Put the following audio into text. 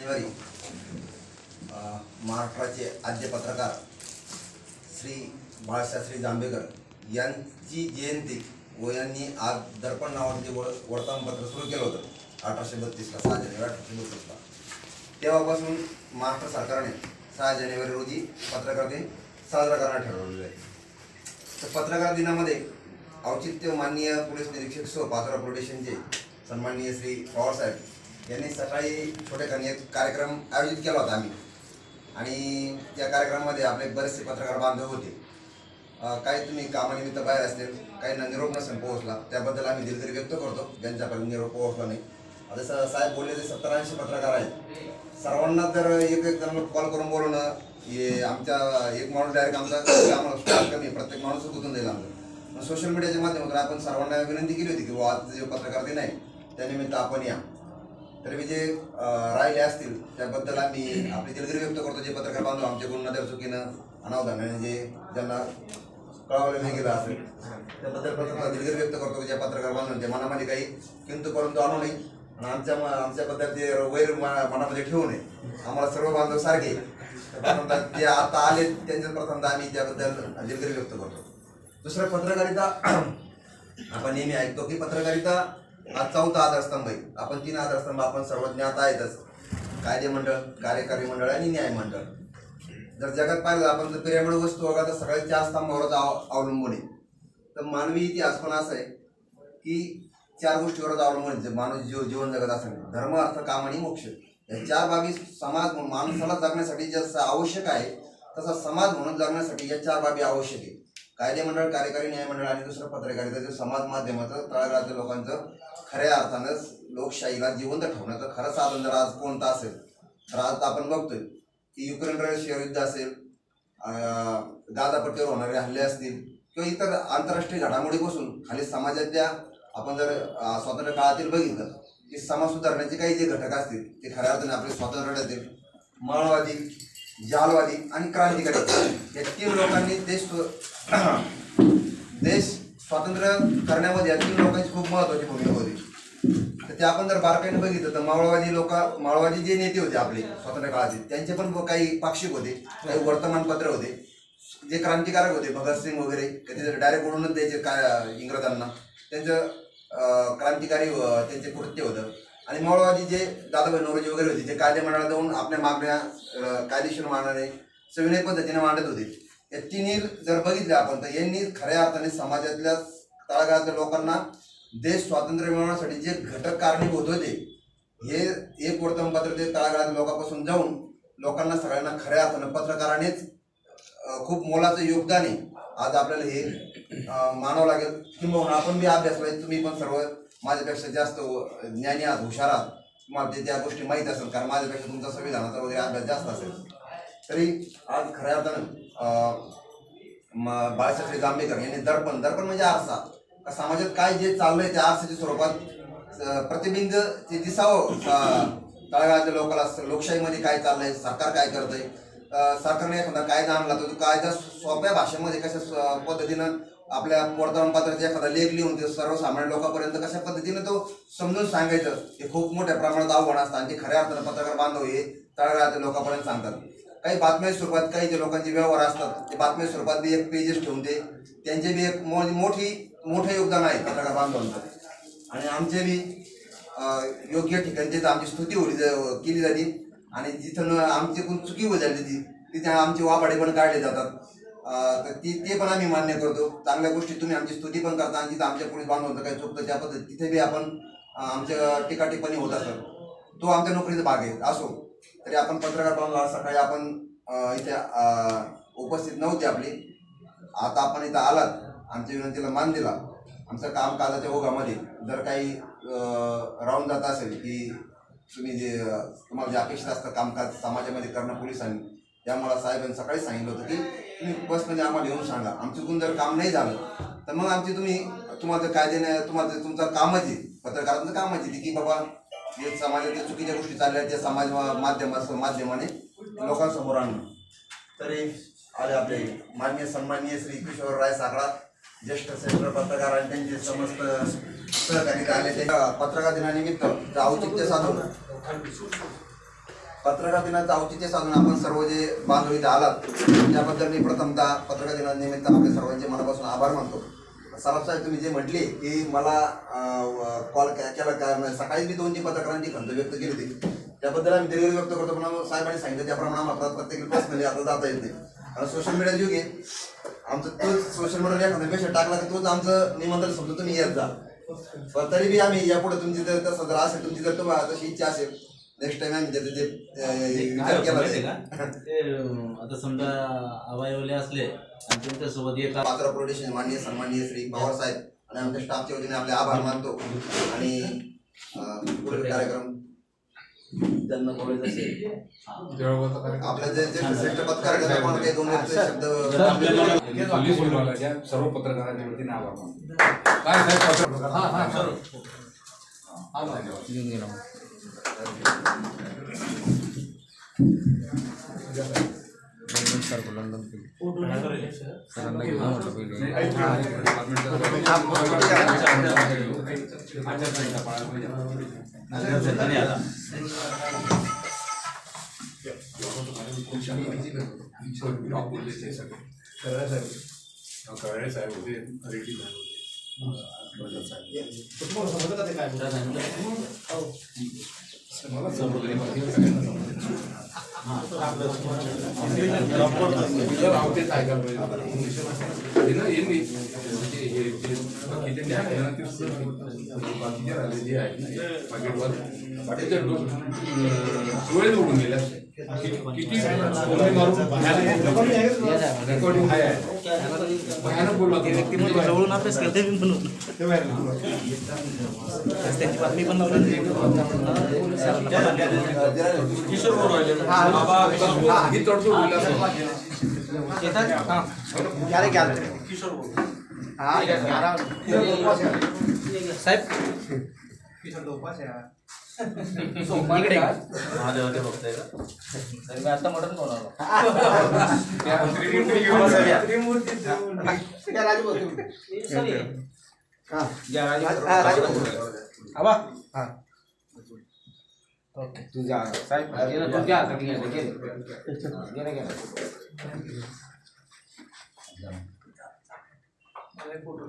जानेवारी महाराष्ट्राचे आद्य पत्रकार श्री बाळशास्त्री जांभेकर यांची जयंती व यांनी आज दर्पण नावाचे वर्तमानपत्र सुरू केलं होतं 1832ला 6 जानेवारी 1832ला। तेव्हापासून महाराष्ट्र सरकारने 6 जानेवारी रोजी पत्रकार दिन साजरा करण्यात ठरवलेलं आहे। तर पत्रकार दिनामध्ये औचित्य माननीय पोलीस निरीक्षक सो पाचोरा पोलीस स्टेशनचे सन्माननीय श्री पवार साहेब यांनी सकाळी छोटेखानी एक कार्यक्रम आयोजित केला होता आम्ही, आणि त्या कार्यक्रमामध्ये आपले बरेचसे पत्रकार बांधव होते। काही तुम्ही कामानिमित्त बाहेर असतील, काहींना निरोप नसेल पोहोचला, त्याबद्दल आम्ही दिलगिरी व्यक्त करतो ज्यांच्यापर्यंत निरोप पोहोचला नाही। जसं साहेब बोलले ते 70-80 पत्रकार आहेत, सर्वांना जर एक जण कॉल करून बोलवणं हे आमच्या एक माणूस डायरेक्ट आम्हाला स्टाफ कमी, प्रत्येक माणूस गुंतून जाईल आमचं। सोशल मीडियाच्या माध्यमातून आपण सर्वांना विनंती केली होती की आज जे पत्रकार दिन आहे त्यानिमित्त आपण या। तर मी जे राहिले असतील त्याबद्दल आम्ही आपली दिलगिरी व्यक्त करतो। जे पत्रकार बांधव आमच्याकडून नजर चुकीनं अनावधानाने जे ज्यांना कळवलं नाही गेलं असेल त्याबद्दल दिलगिरी व्यक्त करतो की ज्या पत्रकार बांधवांच्या मनामध्ये काही किंतु परंतु आणू नये आणि आमच्याबद्दल ते वैर मनामध्ये ठेवू नये। आम्हाला सर्व बांधव सारखे जे आता आले त्यांच्या प्रथमतः आम्ही त्याबद्दल दिलगिरी व्यक्त करतो। दुसरं, पत्रकारिता आपण नेहमी ऐकतो की पत्रकारिता हा 4था आधारस्तंभ आहे। आपण 3 आधारस्तंभ आपण सर्व ज्ञात आहेतच, कायदे मंडळ, कार्यकारी मंडळ आणि न्याय मंडळ। जर जगात पाहिलं आपण जर पिरॅमिड वस्तू बघा तर सगळ्या 4 स्तंभावरच अवलंबून आहे। तर मानवी इतिहास पण असा आहे की 4 गोष्टीवरच अवलंबून आहे। माणूस जीवन जगत असेल, धर्म, अर्थ, काम आणि मोक्ष, या 4 बाबी समाज माणसाला जगण्यासाठी जसं आवश्यक आहे तसा समाज म्हणून जगण्यासाठी या 4 बाबी आवश्यक आहे। कायदे मंडळ, कार्यकारी न्याय मंडळ आणि दुसरं पत्रकारिता, जे समाज माध्यमाचं तळागाळातल्या लोकांचं खऱ्या अर्थानं लोकशाहीला जिवंत ठेवण्याचं खरं साधन जर आज कोणतं असेल तर आज आपण बघतोय की युक्रेन रशिया युद्ध असेल, गाझापट्टीवर होणारे हल्ले असतील किंवा इतर आंतरराष्ट्रीय घडामोडीपासून खाली समाजातल्या आपण जर स्वातंत्र्य काळातील बघितलं की समाज सुधारण्याचे काही जे घटक असतील ते खऱ्या अर्थाने आपले स्वातंत्र्य लढ्यातील माळवादी, जालवादी आणि क्रांतिकारी या 3 लोकांनी देश स्वातंत्र्य करण्यामध्ये या 3 लोकांची खूप महत्त्वाची भूमिका होती। तर ते आपण जर बारकाईने बघितलं तर मावळवादी जे नेते होते आपले स्वातंत्र्य काळाचे त्यांचे पण काही पाक्षिक होते, काही वर्तमानपत्र होते। जे क्रांतिकारक होते भगतसिंग वगैरे ते डायरेक्ट ओढूनच द्यायचे काय इंग्रजांना, त्यांचं क्रांतिकारी त्यांचे कृत्य होतं। आणि मावळवादी जे दादाभाई नौरोजी वगैरे होते, जे कायदे मंडळात जाऊन आपल्या मागण्या कायदेशीर मांडणे सविनय पद्धतीने मांडत होते। या 3 जर बघितले आपण तर यांनी खऱ्या अर्थाने समाजातल्या तळागाळातल्या लोकांना देश स्वातंत्र्य मिळवण्यासाठी जे घटक कारणीभूत होते हे एक वर्तमानपत्र ते तळागाळातल्या लोकांपासून जाऊन लोकांना सगळ्यांना खऱ्या अर्थानं पत्रकारानेच खूप मोलाचं योगदान आहे। आज आपल्याला हे मानावं लागेल। किंवा आपण बी अभ्यासला, तुम्ही पण सर्व माझ्यापेक्षा जास्त ज्ञानी आहात, हुशार आहात, तुम्हाला त्या गोष्टी माहीत असेल कारण माझ्यापेक्षा तुमचा संविधानाचा वगैरे अभ्यास जास्त असेल। तरी आज खऱ्या अर्थानं बाळशास्त्री जांभेकर यांनी दर्पण म्हणजे आरसा, समाजात काय जे चाललंय त्या आरसाच्या स्वरूपात प्रतिबिंब ते दिसावं तळागाळातल्या लोकांना, लोकशाहीमध्ये काय चाललंय, सरकार काय करतंय, सरकारने एखादा कायदा आणला तर तो कायदा सोप्या भाषेमध्ये कशा पद्धतीनं आपल्या वर्तमानपत्रात एखादा लेख लिहून ते सर्वसामान्य लोकांपर्यंत कशा पद्धतीनं तो समजून सांगायचं हे खूप मोठ्या प्रमाणात आव्हान असतं। आणि ते खऱ्या अर्थानं पत्रकार बांधव हे तळागाळातल्या लोकांपर्यंत सांगतात। काही बातम्या स्वरूपात काही जे लोकांचे व्यवहार असतात ते बातम्या स्वरूपात बी एक पेजेस ठेवून ते त्यांचे बी एक मोठं योगदान आहे पत्रकार बांधवांचं। आणि आमचे बी योग्य ठिकाणी जिथं आमची स्तुती केली जाते आणि जिथं आमची कोण चुकी होत झाली तिथे आमचे वाभाडे पण काढले जातात, तर ते पण आम्ही मान्य करतो। चांगल्या गोष्टी तुम्ही आमची स्तुती पण करता आणि जिथं आमच्या पोलीस बांधवांचं काही चुकतं त्या पद्धती तिथे बी आपण आमच्या टीकाटिप्पणी होत असतात, तो आमच्या नोकरीचा भाग आहे। असो तरी आपण पत्रकार बांधव सकाळी आपण इथे उपस्थित नव्हते आपली, आता आपण इथं आलात, आमच्या विनंतीला मान दिला। आमचं कामकाजाच्या ओघामध्ये जर काही राहून जात असेल की तुम्हाला जे अपेक्षित असतं कामकाज समाजामध्ये करणं पोलिसांनी, त्यामुळे साहेबांनी सकाळी सांगितलं होतं की तुम्ही पर्सनली आम्हाला येऊन सांगा, आमच्याकडून जर काम नाही झालं तर मग आमची तुम्हाला कायद्याने तुमचं कामच आहे, पत्रकारांचं कामच आहे की बाबा जे समाजाच्या चुकीच्या गोष्टी चालल्या त्या समाज माध्यमाने लोकांसमोर आणणं। तरी आज आपले सन्माननीय श्री किशोरराय साकडा ज्येष्ठ सेंट्रल पत्रकार आणि त्यांचे समस्त सहकारी आले ते पत्रकार दिनानिमित्त औचित्य साधून पत्रकार दिनाचं औचित्य साधून आपण सर्व जे बांधव इथे आलात त्याबद्दल मी प्रथमतः पत्रकार दिनानिमित्त आपल्या सर्वांचे मनापासून आभार मानतो. सराफ साहेब, तुम्ही जे म्हटले की मला कॉल केला कारण सकाळी मी 2 पत्रकारांची खंत व्यक्त केली होती, त्याबद्दल आम्ही दिलगिरी व्यक्त करतो. पण साहेबांनी सांगितलं त्याप्रमाणे आम्हाला प्रत्येक पर्सनली आता जाता येत नाही, कारण सोशल मीडिया युग आहे. आमचं तोच सोशल मीडियावर एखादा पेशंट टाकला की तोच आमचं निमंत्रण समजतो तुम्ही येत जा. पण तरी बी आम्ही यापुढे तुमची जर तसं जर असेल, तुमची जर तुम्हाला तशी इच्छा असेल, नेक्स्ट टाइम आम्ही त्याचे विचार केला आता समजा अवयवले असले आणि तुमच्यासोबत एक पात्र प्रोडेशन माननीय सन्माननीय श्री पवार साहेब आणि आमच्या स्टाफच्या वतीने आपले आभार मानतो. आणि पुढील कार्यक्रम त्यांना बोलायचं असेल आपल्या जे श्रेष्ठ पत्रकार काही 2 शब्द सर्व पत्रकारांच्या वतीने आभार मानतो. कळे साहेब होते रेड्डी उडून गेल्या किती रेकॉर्डिंग आहे भयानक बोलला व्यक्तिमत्व जवळून अभ्यास करते मी म्हणून त्याची बातमी पण किशोर साहेब इकडे महादेवाचे बघताय का आता मॉडर्न बोलावं तुझ्या साहेब तुझ्या फोटो